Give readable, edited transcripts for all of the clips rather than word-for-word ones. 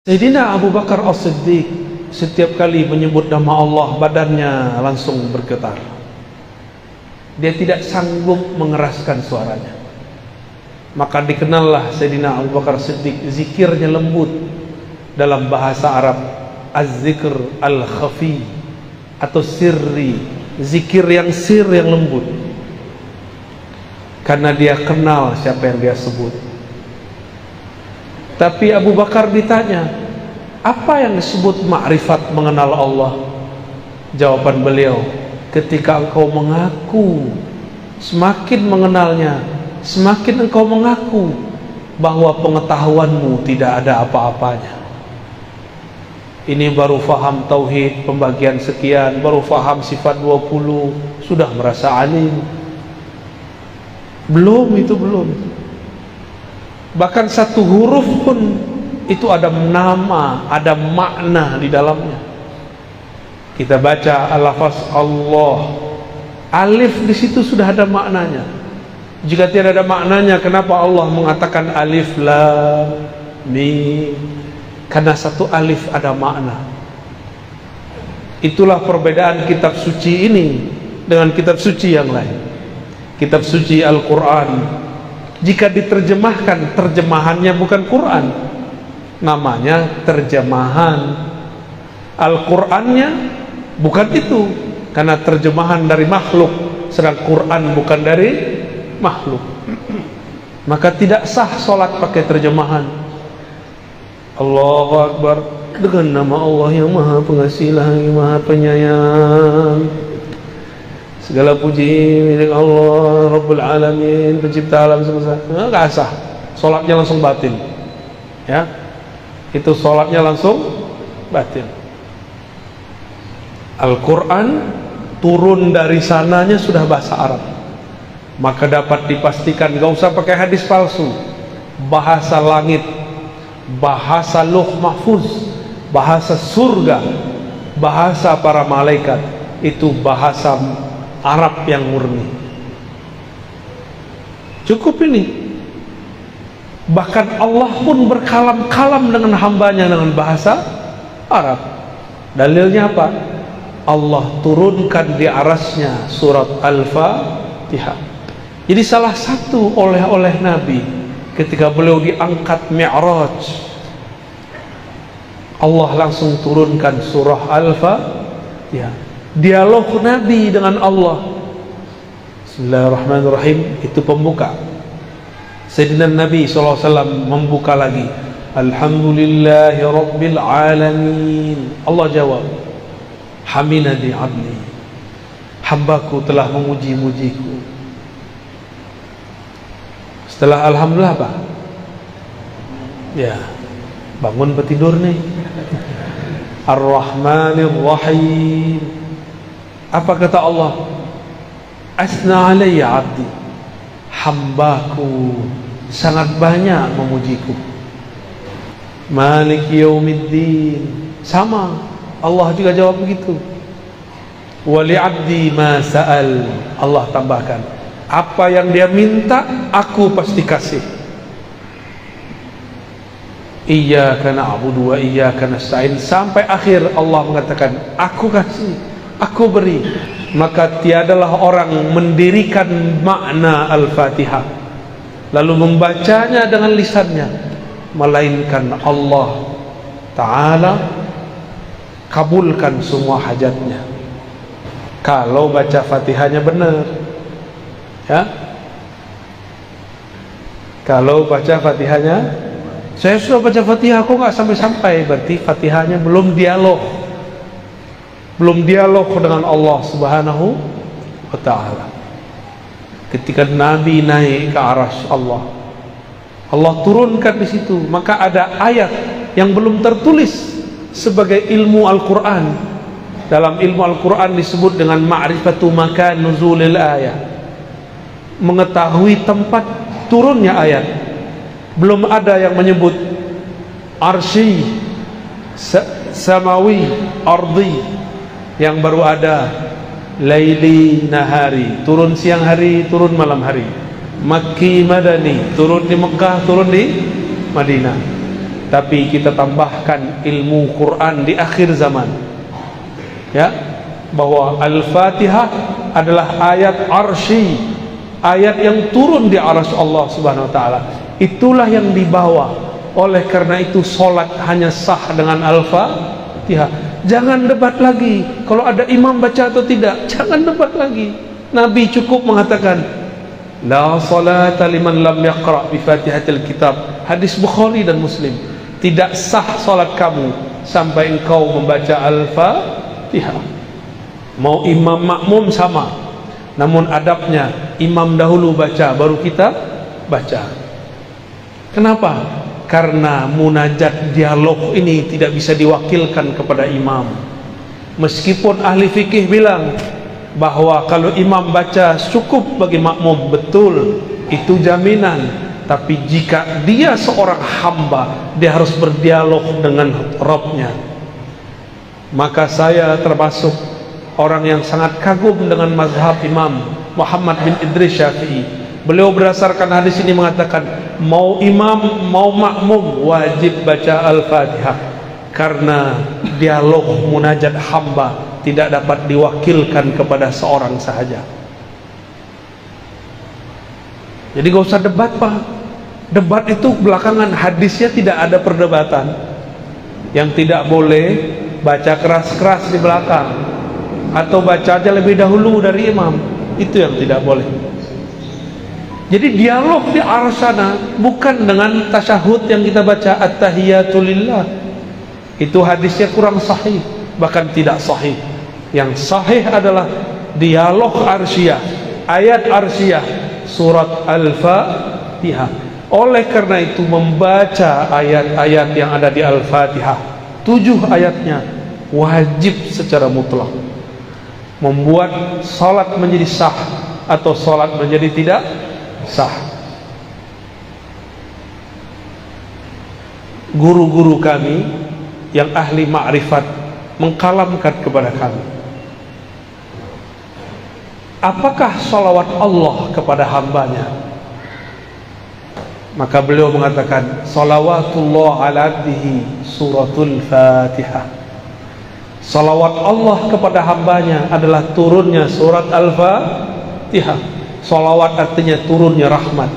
Sayyidina Abu Bakar As-Siddiq setiap kali menyebut nama Allah, badannya langsung bergetar. Dia tidak sanggup mengeraskan suaranya. Maka dikenallah Sayyidina Abu Bakar As-Siddiq, zikirnya lembut. Dalam bahasa Arab, az-zikr al-khafi atau sirri, zikir yang sir, yang lembut. Karena dia kenal siapa yang dia sebut. Tapi Abu Bakar ditanya, apa yang disebut ma'rifat, mengenal Allah? Jawaban beliau, ketika engkau mengaku semakin mengenalnya, semakin engkau mengaku bahwa pengetahuanmu tidak ada apa-apanya. Ini baru faham tauhid, pembagian sekian, baru faham sifat 20, sudah merasa alim. Belum, itu belum. Bahkan satu huruf pun itu ada nama, ada makna di dalamnya. Kita baca al-lafaz Allah, alif di situ sudah ada maknanya. Jika tidak ada maknanya, kenapa Allah mengatakan alif lam mim? Karena satu alif ada makna. Itulah perbedaan kitab suci ini dengan kitab suci yang lain. Kitab suci Al-Quran, jika diterjemahkan, terjemahannya bukan Quran, namanya terjemahan. Al-Qurannya bukan itu, karena terjemahan dari makhluk, sedang Quran bukan dari makhluk. Maka tidak sah solat pakai terjemahan. Allahu Akbar, dengan nama Allah yang Maha Pengasih lagi Maha Penyayang. Segala puji milik Allah Rabbul Alamin, pencipta alam semesta. Nggak sah, solatnya langsung batil. Ya, itu solatnya langsung batil. Al-Quran turun dari sananya sudah bahasa Arab, maka dapat dipastikan nggak usah pakai hadis palsu. Bahasa langit, bahasa Lauh Mahfuz, bahasa surga, bahasa para malaikat, itu bahasa Arab yang murni. Cukup ini. Bahkan Allah pun berkalam-kalam dengan hambanya dengan bahasa Arab. Dalilnya apa? Allah turunkan di arasnya surat Al-Fatihah. Jadi salah satu oleh-oleh Nabi ketika beliau diangkat Mi'raj, Allah langsung turunkan surah Al-Fatihah. Dialog Nabi dengan Allah. Bismillahirrahmanirrahim, itu pembuka. Sayyidina Nabi SAW membuka lagi, Alhamdulillahi Rabbil Alamin. Allah jawab, Hamidani abdi, hambaku telah memuji-mujiku. Setelah Alhamdulillah apa? Ya, bangun petidur nih. Ar-Rahmanir Rahim. Apa kata Allah? Asna alayya abdi, hambaku sangat banyak memujiku. Malik yaumiddin, sama, Allah juga jawab begitu. Wali abdi ma sa'al, Allah tambahkan, apa yang dia minta aku pasti kasih. Iyyaka na'budu wa iyyaka nasta'in, sampai akhir Allah mengatakan aku kasih, aku beri. Maka tiadalah orang mendirikan makna Al-Fatihah lalu membacanya dengan lisannya, melainkan Allah Ta'ala kabulkan semua hajatnya kalau baca Fatihahnya benar. Ya, kalau baca Fatihahnya, saya sudah baca Fatihah kok nggak sampai-sampai, berarti Fatihahnya belum dialog, belum dialog dengan Allah Subhanahu wa Ta'ala. Ketika Nabi naik ke arasy Allah, Allah turunkan di situ, maka ada ayat yang belum tertulis sebagai ilmu Al-Quran. Dalam ilmu Al-Quran disebut dengan ma'rifatu makan nuzulil ayat, mengetahui tempat turunnya ayat. Belum ada yang menyebut arsy, samawi, ardi. Yang baru ada laili nahari, turun siang hari, turun malam hari. Makki madani, turun di Mekah, turun di Madinah. tapi kita tambahkan ilmu Quran di akhir zaman, ya, bahwa Al-Fatihah adalah ayat arsy, ayat yang turun di arsy Allah Subhanahu wa taala. Itulah yang dibawa. Oleh karena itu salat hanya sah dengan Al-Fatihah. Jangan debat lagi kalau ada imam baca atau tidak, jangan debat lagi. Nabi cukup mengatakan la salata liman lam yaqra bi Fatihatil Kitab. Hadis Bukhari dan Muslim. Tidak sah salat kamu sampai engkau membaca Al-Fatihah. Mau imam makmum sama, namun adabnya imam dahulu baca baru kita baca. Kenapa? Karena munajat dialog ini tidak bisa diwakilkan kepada imam. Meskipun ahli fikih bilang bahwa kalau imam baca cukup bagi makmum, betul, itu jaminan. Tapi jika dia seorang hamba, dia harus berdialog dengan Rabbnya. Maka saya termasuk orang yang sangat kagum dengan mazhab Imam Muhammad bin Idris Syafi'i. Beliau berdasarkan hadis ini mengatakan, mau imam mau makmum wajib baca Al-Fatihah, karena dialog munajat hamba tidak dapat diwakilkan kepada seorang sahaja. Jadi gak usah debat, Pak. Debat itu belakangan, hadisnya tidak ada perdebatan. Yang tidak boleh baca keras-keras di belakang, atau baca aja lebih dahulu dari imam, itu yang tidak boleh. Jadi dialog di arah sana bukan dengan tasyahud yang kita baca at-tahiyatulillah. Itu hadisnya kurang sahih, bahkan tidak sahih. Yang sahih adalah dialog arsyah, ayat arsyah, surat Al-Fatihah. Oleh karena itu membaca ayat-ayat yang ada di Al-Fatihah, 7 ayatnya wajib secara mutlak, membuat salat menjadi sah atau salat menjadi tidak sah. Guru-guru kami yang ahli ma'rifat mengkalamkan kepada kami, apakah salawat Allah kepada hambanya? Maka beliau mengatakan, salawatullah ala abdihi suratul Fatihah. Salawat Allah kepada hambanya adalah turunnya surat Al-Fatihah. Salawat artinya turunnya rahmat.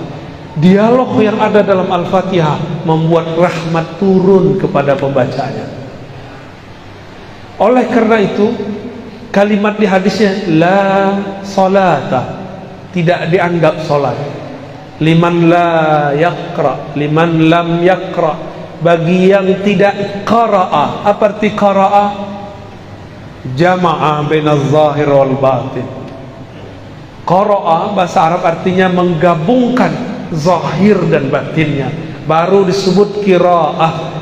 Dialog yang ada dalam Al-Fatihah membuat rahmat turun kepada pembacanya. Oleh karena itu, kalimat di hadisnya la salata, tidak dianggap salat. Liman la yaqra, liman lam yaqra, bagi yang tidak qara'a. Apa arti qara'a? Jama'a bainaz zahir wal batin. Qara'a bahasa Arab artinya menggabungkan zahir dan batinnya, baru disebut qira'ah.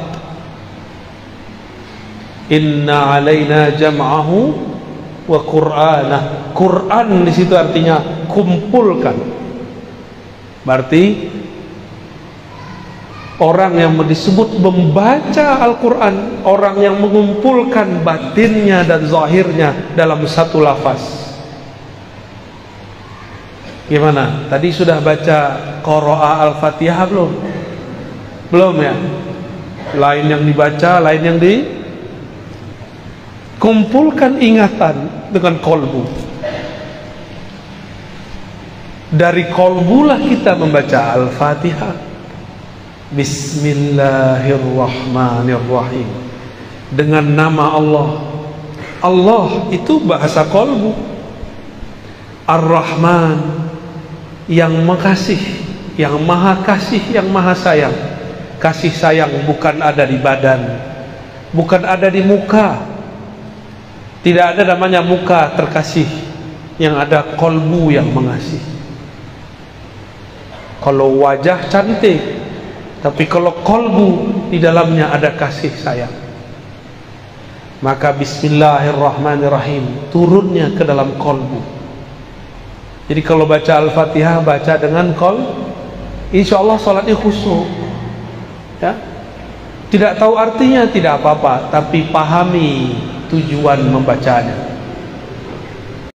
Inna alaina jam'ahu wa qur'anah. Quran di situ artinya kumpulkan. Berarti orang yang disebut membaca Al-Quran, orang yang mengumpulkan batinnya dan zahirnya dalam satu lafaz. Gimana? Tadi sudah baca qira'a Al-Fatihah belum? Belum ya? Lain yang dibaca, lain yang dikumpulkan ingatan dengan kolbu. Dari kolbulah kita membaca Al-Fatihah. Bismillahirrahmanirrahim. Dengan nama Allah. Allah itu bahasa kolbu. Ar-Rahman, yang mengasihi, yang maha kasih, yang maha sayang. Kasih sayang bukan ada di badan, bukan ada di muka. Tidak ada namanya muka terkasih, yang ada kolbu yang mengasihi. Kalau wajah cantik, tapi kalau kolbu di dalamnya ada kasih sayang, maka bismillahirrahmanirrahim turunnya ke dalam kolbu. Jadi kalau baca Al-Fatihah, baca dengan kolbu, insya Allah sholatnya khusyuk, ya. Tidak tahu artinya tidak apa-apa, tapi pahami tujuan membacanya.